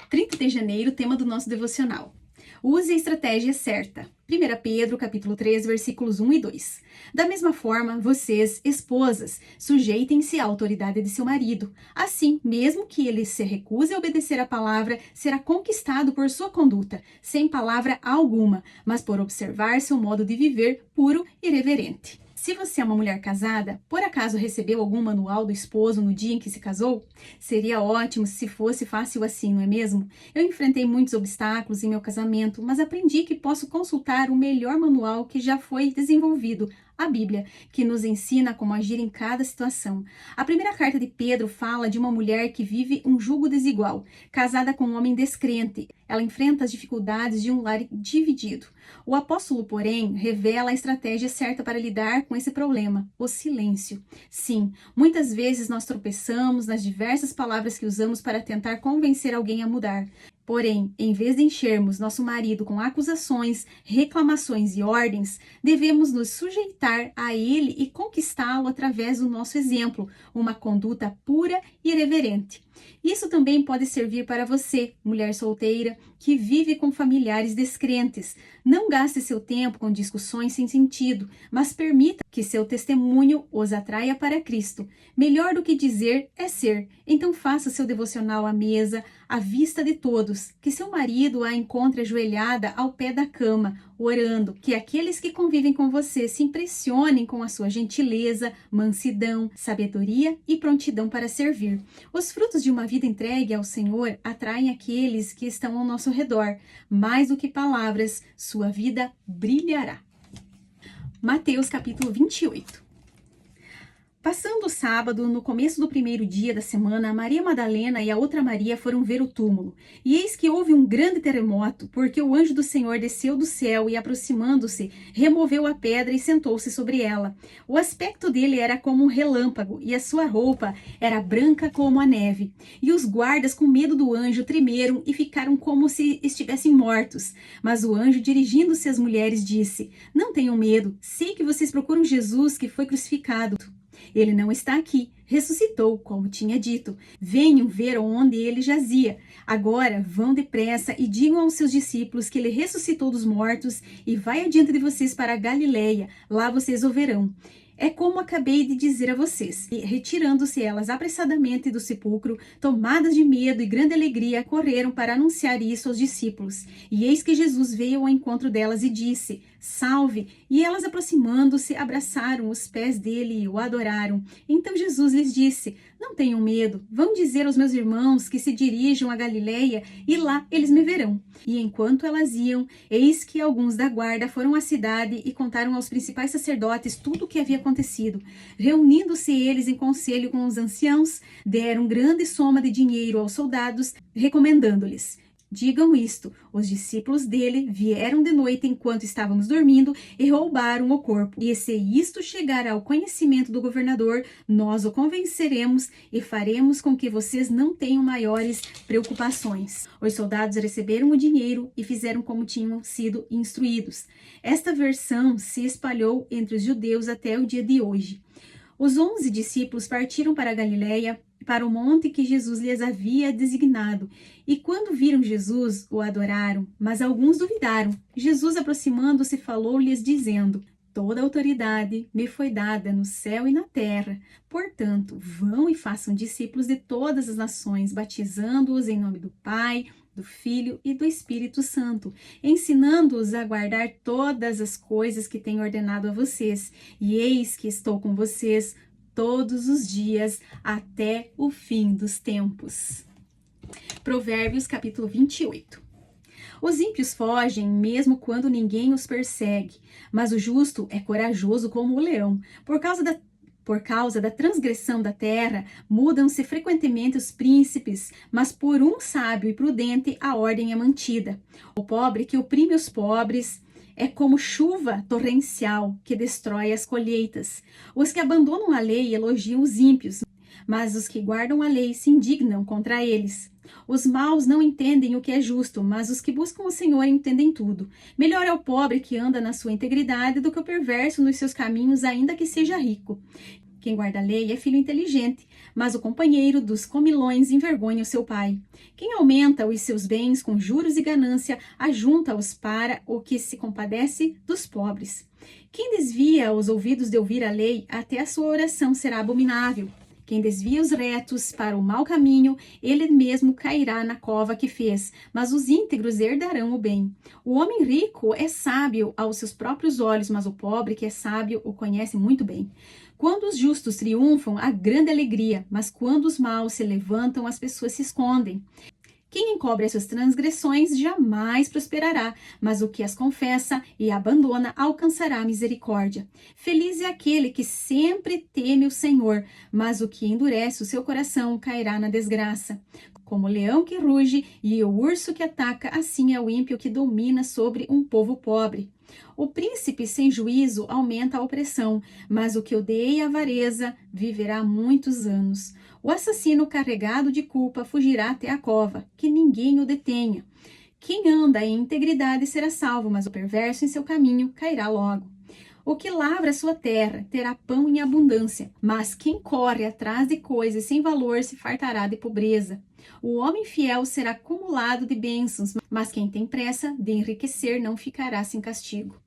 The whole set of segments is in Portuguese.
30 de janeiro, tema do nosso devocional. Use a estratégia certa. 1 Pedro, capítulo 3, versículos 1 e 2. Da mesma forma, vocês, esposas, sujeitem-se à autoridade de seu marido. Assim, mesmo que ele se recuse a obedecer à palavra, será conquistado por sua conduta, sem palavra alguma, mas por observar seu modo de viver puro e reverente. Se você é uma mulher casada, por acaso recebeu algum manual do esposo no dia em que se casou? Seria ótimo se fosse fácil assim, não é mesmo? Eu enfrentei muitos obstáculos em meu casamento, mas aprendi que posso consultar o melhor manual que já foi desenvolvido, a Bíblia, que nos ensina como agir em cada situação. A primeira carta de Pedro fala de uma mulher que vive um jugo desigual, casada com um homem descrente. Ela enfrenta as dificuldades de um lar dividido. O apóstolo, porém, revela a estratégia certa para lidar com esse problema: o silêncio. Sim, muitas vezes nós tropeçamos nas diversas palavras que usamos para tentar convencer alguém a mudar. Porém, em vez de enchermos nosso marido com acusações, reclamações e ordens, devemos nos sujeitar a ele e conquistá-lo através do nosso exemplo, uma conduta pura e reverente. Isso também pode servir para você, mulher solteira, que vive com familiares descrentes. Não gaste seu tempo com discussões sem sentido, mas permita que seu testemunho os atraia para Cristo. Melhor do que dizer é ser. Então faça seu devocional à mesa, à vista de todos, que seu marido a encontre ajoelhada ao pé da cama, orando, que aqueles que convivem com você se impressionem com a sua gentileza, mansidão, sabedoria e prontidão para servir. Os frutos de uma vida entregue ao Senhor atraem aqueles que estão ao nosso redor. Mais do que palavras, sua vida brilhará. Mateus capítulo 28. Passando o sábado, no começo do primeiro dia da semana, Maria Madalena e a outra Maria foram ver o túmulo. E eis que houve um grande terremoto, porque o anjo do Senhor desceu do céu e, aproximando-se, removeu a pedra e sentou-se sobre ela. O aspecto dele era como um relâmpago, e a sua roupa era branca como a neve. E os guardas, com medo do anjo, tremeram e ficaram como se estivessem mortos. Mas o anjo, dirigindo-se às mulheres, disse: "Não tenham medo, sei que vocês procuram Jesus que foi crucificado. Ele não está aqui, ressuscitou, como tinha dito. Venham ver onde ele jazia. Agora vão depressa e digam aos seus discípulos que ele ressuscitou dos mortos e vai adiante de vocês para a Galileia. Lá vocês o verão. É como acabei de dizer a vocês." E, retirando-se elas apressadamente do sepulcro, tomadas de medo e grande alegria, correram para anunciar isso aos discípulos. E eis que Jesus veio ao encontro delas e disse: "Salve!" E elas, aproximando-se, abraçaram os pés dele e o adoraram. Então Jesus lhes disse: "Não tenham medo, vão dizer aos meus irmãos que se dirijam a Galileia e lá eles me verão." E enquanto elas iam, eis que alguns da guarda foram à cidade e contaram aos principais sacerdotes tudo o que havia acontecido. Reunindo-se eles em conselho com os anciãos, deram grande soma de dinheiro aos soldados, recomendando-lhes: "Digam isto: os discípulos dele vieram de noite enquanto estávamos dormindo e roubaram o corpo. E se isto chegar ao conhecimento do governador, nós o convenceremos e faremos com que vocês não tenham maiores preocupações." Os soldados receberam o dinheiro e fizeram como tinham sido instruídos. Esta versão se espalhou entre os judeus até o dia de hoje. Os 11 discípulos partiram para a Galileia, para o monte que Jesus lhes havia designado. E quando viram Jesus, o adoraram, mas alguns duvidaram. Jesus, aproximando-se, falou-lhes, dizendo: "Toda autoridade me foi dada no céu e na terra. Portanto, vão e façam discípulos de todas as nações, batizando-os em nome do Pai, do Filho e do Espírito Santo, ensinando-os a guardar todas as coisas que tenho ordenado a vocês. E eis que estou com vocês todos os dias até o fim dos tempos." Provérbios capítulo 28. Os ímpios fogem mesmo quando ninguém os persegue, mas o justo é corajoso como o leão. Por causa da transgressão da terra, mudam-se frequentemente os príncipes, mas por um sábio e prudente a ordem é mantida. O pobre que oprime os pobres é como chuva torrencial que destrói as colheitas. Os que abandonam a lei elogiam os ímpios, mas os que guardam a lei se indignam contra eles. Os maus não entendem o que é justo, mas os que buscam o Senhor entendem tudo. Melhor é o pobre que anda na sua integridade do que o perverso nos seus caminhos, ainda que seja rico. Quem guarda a lei é filho inteligente, mas o companheiro dos comilões envergonha o seu pai. Quem aumenta os seus bens com juros e ganância, ajunta-os para o que se compadece dos pobres. Quem desvia os ouvidos de ouvir a lei, até a sua oração será abominável. Quem desvia os retos para o mau caminho, ele mesmo cairá na cova que fez, mas os íntegros herdarão o bem. O homem rico é sábio aos seus próprios olhos, mas o pobre que é sábio o conhece muito bem. Quando os justos triunfam, há grande alegria, mas quando os maus se levantam, as pessoas se escondem. Quem encobre as suas transgressões jamais prosperará, mas o que as confessa e abandona alcançará a misericórdia. Feliz é aquele que sempre teme o Senhor, mas o que endurece o seu coração cairá na desgraça. Como o leão que ruge e o urso que ataca, assim é o ímpio que domina sobre um povo pobre. O príncipe sem juízo aumenta a opressão, mas o que odeia a avareza viverá muitos anos. O assassino carregado de culpa fugirá até a cova, que ninguém o detenha. Quem anda em integridade será salvo, mas o perverso em seu caminho cairá logo. O que lavra sua terra terá pão em abundância, mas quem corre atrás de coisas sem valor se fartará de pobreza. O homem fiel será acumulado de bênçãos, mas quem tem pressa de enriquecer não ficará sem castigo.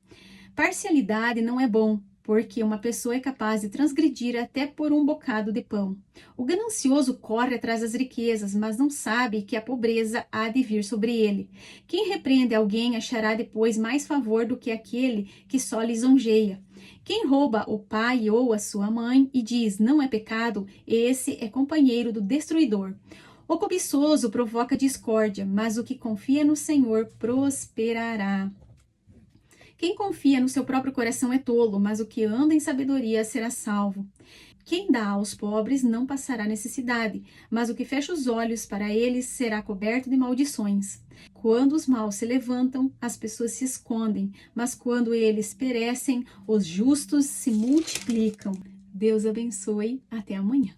Parcialidade não é bom, porque uma pessoa é capaz de transgredir até por um bocado de pão. O ganancioso corre atrás das riquezas, mas não sabe que a pobreza há de vir sobre ele. Quem repreende alguém achará depois mais favor do que aquele que só lisonjeia. Quem rouba o pai ou a sua mãe e diz não é pecado, esse é companheiro do destruidor. O cobiçoso provoca discórdia, mas o que confia no Senhor prosperará. Quem confia no seu próprio coração é tolo, mas o que anda em sabedoria será salvo. Quem dá aos pobres não passará necessidade, mas o que fecha os olhos para eles será coberto de maldições. Quando os maus se levantam, as pessoas se escondem, mas quando eles perecem, os justos se multiplicam. Deus abençoe. Até amanhã.